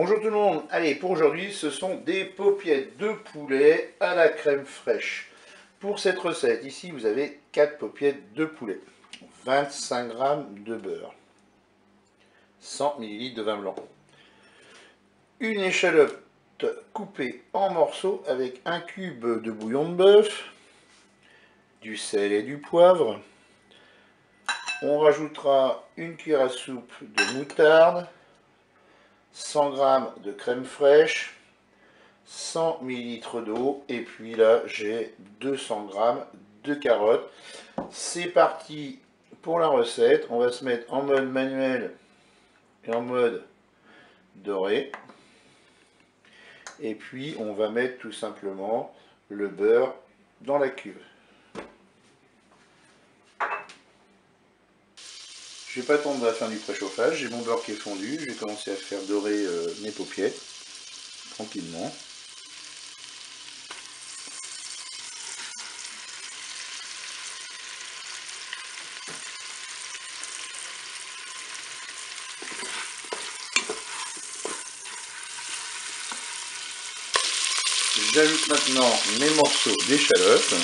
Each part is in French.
Bonjour tout le monde, allez pour aujourd'hui ce sont des paupiettes de poulet à la crème fraîche. Pour cette recette ici vous avez 4 paupiettes de poulet, 25 g de beurre, 100 ml de vin blanc, une échalote coupée en morceaux avec un cube de bouillon de bœuf, du sel et du poivre. On rajoutera une cuillère à soupe de moutarde, 100 g de crème fraîche, 100 ml d'eau et puis là j'ai 200 g de carottes. C'est parti pour la recette. On va se mettre en mode manuel et en mode doré. Et puis on va mettre tout simplement le beurre dans la cuve. Je vais pas attendre la fin du préchauffage, j'ai mon beurre qui est fondu, je vais commencer à faire dorer mes paupiettes tranquillement. J'ajoute maintenant mes morceaux d'échalote.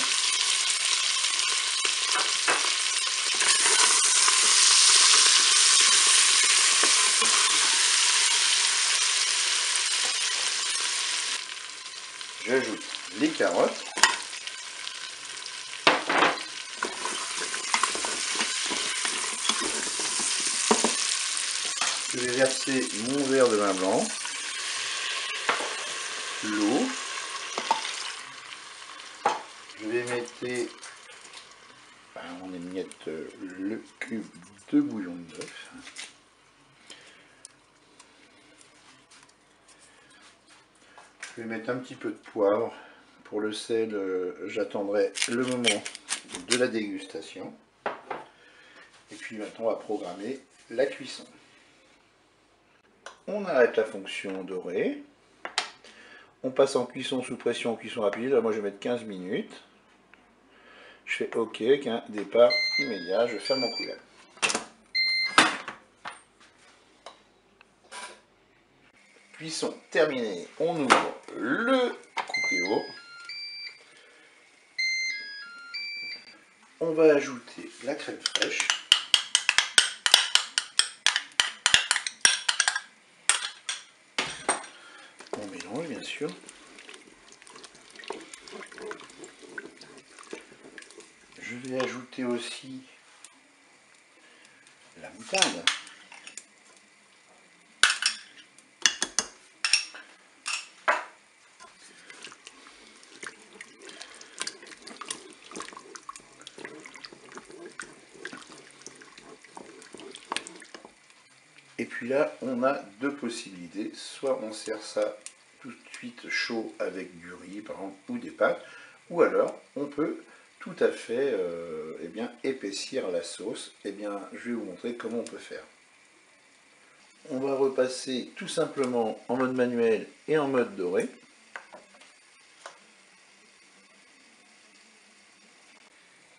J'ajoute les carottes. Je vais verser mon verre de vin blanc, l'eau. Je vais mettre en émiette le cube de bouillon de bœuf. Je vais mettre un petit peu de poivre. Pour le sel, j'attendrai le moment de la dégustation. Et puis maintenant, on va programmer la cuisson. On arrête la fonction dorée. On passe en cuisson sous pression, en cuisson rapide. Là, moi, je vais mettre 15 minutes. Je fais OK avec un départ immédiat. Je ferme mon couvercle. Cuisson terminée. On ouvre le cookéo. On va ajouter la crème fraîche. On mélange bien sûr. Je vais ajouter aussi la moutarde. Et puis là, on a deux possibilités. Soit on sert ça tout de suite chaud avec du riz, par exemple, ou des pâtes. Ou alors, on peut tout à fait épaissir la sauce. Je vais vous montrer comment on peut faire. On va repasser tout simplement en mode manuel et en mode doré.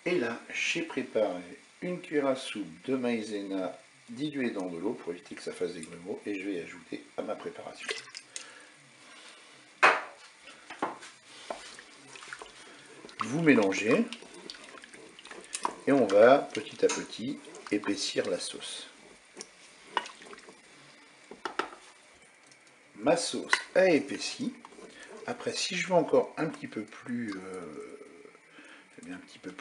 Et là, j'ai préparé une cuillère à soupe de maïzena diluée dans de l'eau pour éviter que ça fasse des grumeaux et je vais ajouter à ma préparation. Vous mélangez et on va petit à petit épaissir la sauce. Ma sauce a épaissi. Après, si je veux encore un petit peu plus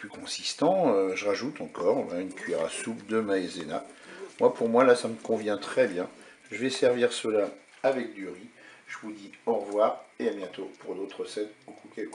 consistant, je rajoute encore une cuillère à soupe de maïzena. Pour moi, là, ça me convient très bien. Je vais servir cela avec du riz. Je vous dis au revoir et à bientôt pour d'autres recettes au cookéo.